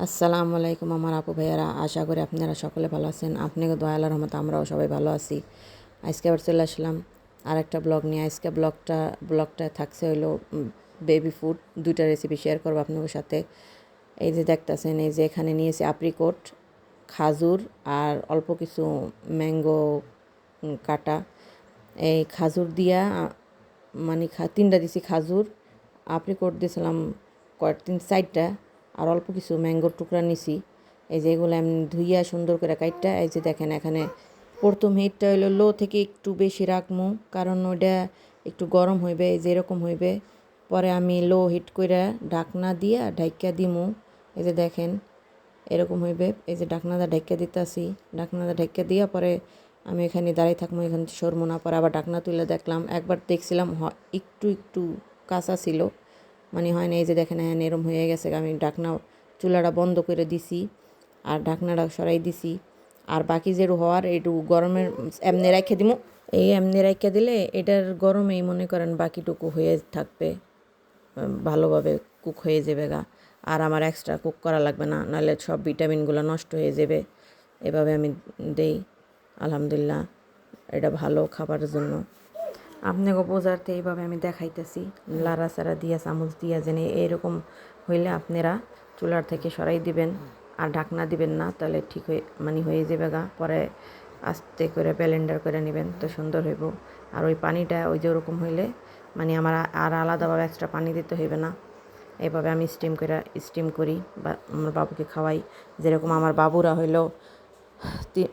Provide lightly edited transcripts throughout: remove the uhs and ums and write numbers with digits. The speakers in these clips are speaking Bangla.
আসসালামু আলাইকুম আমার আপু ভাইয়ারা, আশা করি আপনারা সকলে ভালো আছেন। আপনাকে দয়া আল্লাহর রহমতে আমরাও সবাই ভালো আছি। আজকে আবার চলে আসলাম আরেকটা ব্লগ নিয়ে। আজকে ব্লগটা থাকছে হইলো বেবি ফুড, দুইটা রেসিপি শেয়ার করবো আপনাদের সাথে। এই যে দেখতেছেন, এই যে এখানে নিয়েছি আপ্রিকট, খাজুর আর অল্প কিছু ম্যাঙ্গো কাটা। এই খাজুর দিয়া মানে তিনটা দিছি খাজুর, আপ্রিকট দিয়েছিলাম তিন চারটা, আর অল্প কিছু ম্যাঙ্গোর টুকরা নিছি। এই যে এগুলো আমি ধুইয়া সুন্দর করে কাটটা, এই যে দেখেন এখানে প্রথম হিটটা হইলো লো থেকে একটু বেশি রাখমু, কারণ ওইটা একটু গরম হইবে, এই যে এরকম হইবে। পরে আমি লো হিট করে ঢাকনা দিয়া ঢাইকা দিমু। এই যে দেখেন এরকম হইবে। এই যে ঢাকনাটা ঢাইকা দিতেছি, ঢাকনাটা ঢাইকা দিয়া পরে আমি এখানে দাঁড়িয়ে থাকবো, এখানে সরমো না। পরে আবার ঢাকনা তুলে দেখলাম, একবার দেখছিলাম একটু একটু কাঁচা ছিল, মানে হয় না। এই যে দেখেন হ্যাঁ এরম হয়ে গেছে। আমি চুলাটা বন্ধ করে দিছি আর ঢাকনাটা সরাই দিছি। আর বাকি যেটু হওয়ার একটু গরমের এমনি রেখে দিমু। এই এমনি রেখে দিলে এটার গরমেই মনে করেন বাকিটুকু হয়ে থাকবে, ভালোভাবে কুক হয়ে যাবে গা। আর আমার এক্সট্রা কুক করা লাগবে না, নাহলে সব ভিটামিনগুলো নষ্ট হয়ে যাবে। এভাবে আমি দেই। আলহামদুলিল্লাহ, এটা ভালো খাবারের জন্য। আপনাকে বোঝাতে এইভাবে আমি দেখাইতেছি, লাড়াচাড়া দিয়া চামচ দিয়া যেন এরকম হইলে আপনারা চুলার থেকে সরাই দিবেন আর ঢাকনা দিবেন না, তাহলে ঠিক হয়ে যাবে গা। পরে আস্তে করে ব্লেন্ডার করে নেবেন, তো সুন্দর হইব। আর ওই পানিটা ওই যে ওরকম হইলে মানে আমার আর আলাদাভাবে এক্সট্রা পানি দিতে হইবে না। এভাবে আমি স্টিম করি বা আমার বাবুকে খাওয়াই। যেরকম আমার বাবুরা হইলো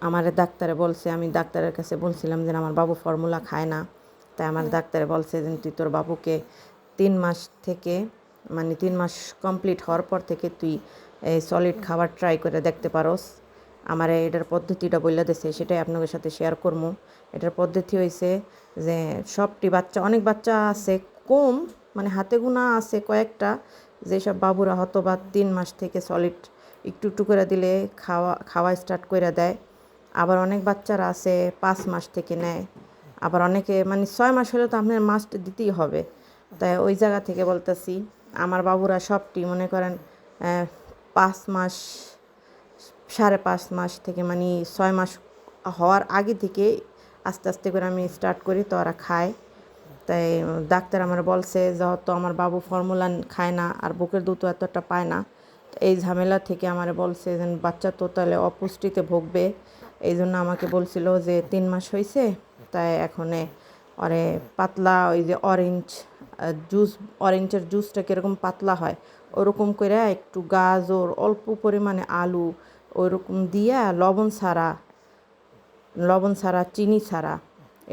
আমার ডাক্তারে বলছে, আমি ডাক্তারের কাছে বলছিলাম যে আমার বাবু ফর্মুলা খায় না, তাই আমার ডাক্তারে বলছে যে তুই তোর বাবুকে 3 মাস থেকে 3 মাস কমপ্লিট হওয়ার পর থেকে তুই এই সলিড খাবার ট্রাই করে দেখতে পারোস। আমার এটার পদ্ধতিটা বলে দিয়েছে, সেটাই আপনাদের সাথে শেয়ার করবো। এটার পদ্ধতি হয়েছে যে সবটি বাচ্চা, অনেক বাচ্চা আছে কম, হাতে গোনা আছে কয়েকটা, যেসব বাবুরা হয়তো বা 3 মাস থেকে সলিড একটু একটু করে দিলে খাওয়া স্টার্ট করে দেয়। আবার অনেক বাচ্চারা আছে 5 মাস থেকে নেয়। আবার অনেকে 6 মাস হলে তো আপনার মাস্ট দিতেই হবে। তাই ওই জায়গা থেকে বলতেছি, আমার বাবুরা সবটি মনে করেন 5 মাস, 5.5 মাস থেকে 6 মাস হওয়ার আগে থেকে আস্তে আস্তে করে আমি স্টার্ট করি, তো ওরা খায়। তাই ডাক্তার আমার বলছে যেহেতু আমার বাবু ফর্মুলা খায় না আর বুকের দুধও এতটা পায় না, এই ঝামেলা থেকে আমার বলছে যে বাচ্চা তো তাহলে অপুষ্টিতে ভুগবে। এই জন্য আমাকে বলছিল যে 3 মাস হয়েছে, তাই এখন ওরে পাতলা ওই যে অরেঞ্জের জুসটা কীরকম পাতলা হয় ওরকম করে একটু গাজর, অল্প পরিমাণে আলু ওইরকম দিয়া লবণ ছাড়া চিনি ছাড়া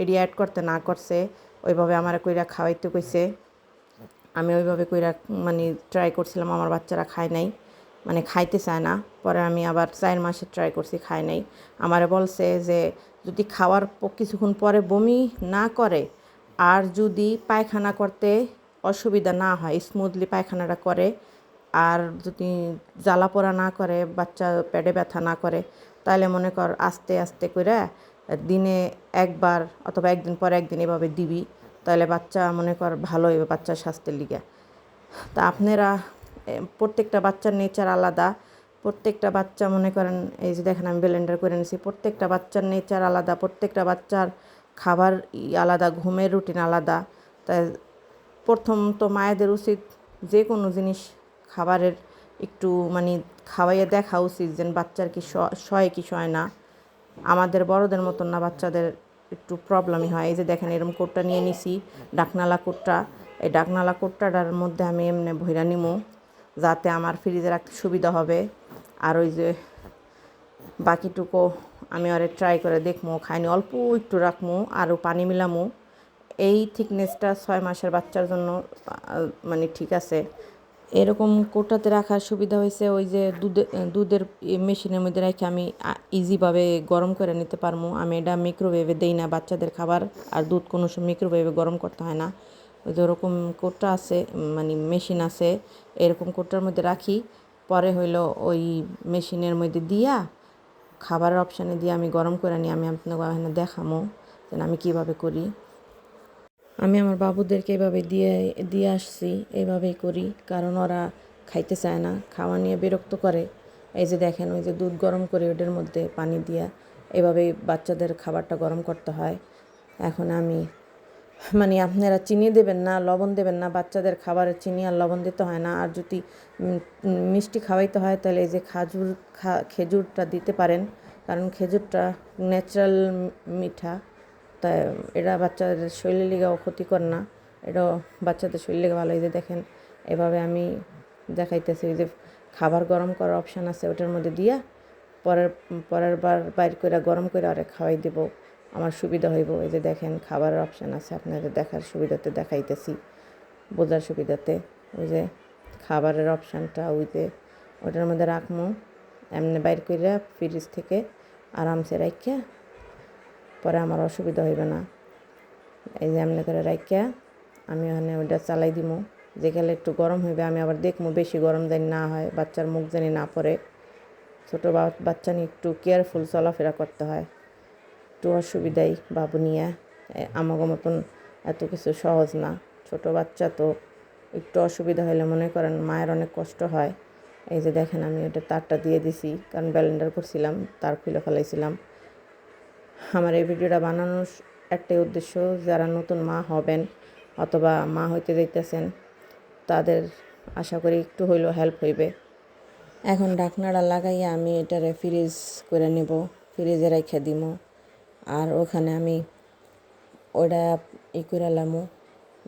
এটি অ্যাড করতে না করছে, ওইভাবে আমার কইরা খাওয়াইতে কইছে। আমি ওইভাবে কইরা ট্রাই করছিলাম, আমার বাচ্চারা খায় নাই, খাইতে চায় না। পরে আমি আবার 4 মাসে ট্রাই করছি, খায় নাই। আমারে বলছে যে যদি খাওয়ার কিছুক্ষণ পরে বমি না করে আর যদি পায়খানা করতে অসুবিধা না হয়, স্মুথলি পায়খানাটা করে, আর যদি জ্বালা পোড়া না করে, বাচ্চা পেটে ব্যথা না করে, তাহলে মনে কর আস্তে আস্তে করে দিনে একবার অথবা একদিন পর একদিন এভাবে দিবি, তাহলে বাচ্চা মনে কর ভালো হইবে বাচ্চার স্বাস্থ্যের লিগে। তা আপনারা প্রত্যেকটা বাচ্চার নেচার আলাদা, প্রত্যেকটা বাচ্চা মনে করেন এই যে দেখেন আমি ব্লেন্ডার করে নিয়েছি, প্রত্যেকটা বাচ্চার নেচার আলাদা, প্রত্যেকটা বাচ্চার খাবার আলাদা, ঘুমের রুটিন আলাদা। তাই প্রথম তো মায়েদের উচিত যে কোনো জিনিস খাবারের একটু খাওয়াইয়ে দেখা উচিত যে বাচ্চার কি সয় কি সয় না। আমাদের বড়দের মতন না, বাচ্চাদের একটু প্রবলেমই হয়। এই যে দেখেন এরকম কোটটা নিয়ে নিছি, ডাকনালা কোটটা। এই ডাকনালা কোটটাটার মধ্যে আমি এমনি ভইরা নিমু, যাতে আমার ফ্রিজে রাখতে সুবিধা হবে। আর ওই যে বাকিটুকু আমি আরে ট্রাই করে দেখবো, খাইনি অল্প একটু রাখবো, আরও পানি মিলামো। এই থিকনেসটা 6 মাসের বাচ্চার জন্য ঠিক আছে। এরকম কোটাতে রাখার সুবিধা হয়েছে ওই যে দুধের মেশিনের মধ্যে রেখে আমি ইজিভাবে গরম করে নিতে পারবো। আমি এটা মাইক্রোওয়েভে দেই না, বাচ্চাদের খাবার আর দুধ কোনো সময় মাইক্রোওয়েভে গরম করতে হয় না। ওই যে ওরকম কোটা আছে, মেশিন আছে, এরকম কোটার মধ্যে রাখি। পরে হইলো ওই মেশিনের মধ্যে দিয়া খাবারের অপশানে দিয়ে আমি গরম করে নিই। আমি আপনাকে এখানে দেখামো যে আমি কীভাবে করি। আমি আমার বাবুদেরকে এভাবে দিয়ে আসছি, এভাবেই করি, কারণ ওরা খাইতে চায় না, খাওয়া নিয়ে বিরক্ত করে। এই যে দেখেন ওই যে দুধ গরম করে ওটার মধ্যে পানি দিয়া এভাবেই বাচ্চাদের খাবারটা গরম করতে হয়। এখন আমি মানে আপনারা চিনি দেবেন না, লবণ দেবেন না, বাচ্চাদের খাবারে চিনি আর লবণ দিতে হয় না। আর যদি মিষ্টি খাওয়াইতে হয় তাহলে এই যে খেজুরটা দিতে পারেন, কারণ খেজুরটা ন্যাচারাল মিঠা, তাই এটা বাচ্চাদের শরীরের লিগেও ক্ষতিকর না, এটাও বাচ্চাদের শরীর লেগে ভালো। এই যে দেখেন এভাবে আমি দেখাইতেছি। ওই যে খাবার গরম করার অপশান আছে, ওটার মধ্যে দিয়া পরের বার বাইর করে গরম করে আরে খাওয়াই দেব, আমার সুবিধা হইব। এই যে দেখেন খাবারের অপশান আছে, আপনাদের দেখার সুবিধাতে দেখাইতেছি, বোঝার সুবিধাতে। ওই যে খাবারের অপশানটা ওই যে ওটার মধ্যে রাখবো, এমনি বাইর করে ফ্রিজ থেকে আরামসে রাখিয়া পরে আমার অসুবিধা হইবে না। এই যে এমনি করে রাখিয়া আমি ওখানে ওইটা চালাই দিব, যেখানে একটু গরম হইবে আমি আবার দেখবো বেশি গরম যেন না হয়, বাচ্চার মুখ জানি না পড়ে। ছোটো বাচ্চা নিয়ে একটু কেয়ারফুল চলাফেরা করতে হয়, একটু অসুবিধাই বাবু নিয়ে। আমাকে মতন এত কিছু সহজ না, ছোট বাচ্চা তো একটু অসুবিধা হলে মনে করেন মায়ের অনেক কষ্ট হয়। এই যে দেখেন আমি ওটা তারটা দিয়ে দিছি, কারণ ব্লেন্ডার করছিলাম, তার খুলে ফেলাইছিলাম। আমার এই ভিডিওটা বানানোর একটাই উদ্দেশ্য, যারা নতুন মা হবেন অথবা মা হইতে যাইতেছেন তাদের আশা করি একটু হইলেও হেল্প হইবে। এখন ঢাকনাটা লাগাইয়া আমি এটারে ফ্রিজ করে নেব, ফ্রিজে রেখে দিব। আর ওখানে আমি ওইটা করে লামো,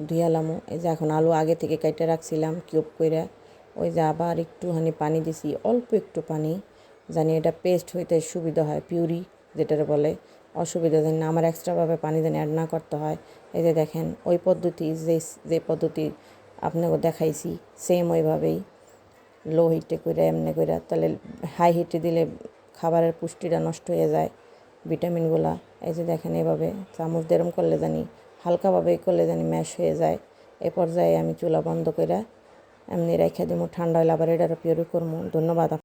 ধুয়ালামো। এই যে এখন আলু আগে থেকে কেটে রাখছিলাম কিউব করে, ওই যে আবার একটুখানি পানি দিছি, অল্প একটু পানি, জানি এটা পেস্ট হইতে সুবিধা হয়, পিউরি যেটার বলে, অসুবিধা জানি না আমার এক্সট্রাভাবে পানি জানি অ্যাড না করতে হয়। এই যে দেখেন ওই পদ্ধতি যে পদ্ধতি আপনাকে দেখাইছি সেম ওইভাবেই লো হিটে করে এমনি করে, তাহলে হাই হিটে দিলে খাবারের পুষ্টিটা নষ্ট হয়ে যায়, ভিটামিনগুলা। এই যে দেখেন এভাবে চামচ দেরম করলে জানি হালকাভাবে করলে জানি ম্যাশ হয়ে যায়। এ পর্যায়ে আমি চুলা বন্ধ করে এমনি রেখে দিব, ঠান্ডা হলে আবার এটারও পিউরি করবো। ধন্যবাদ।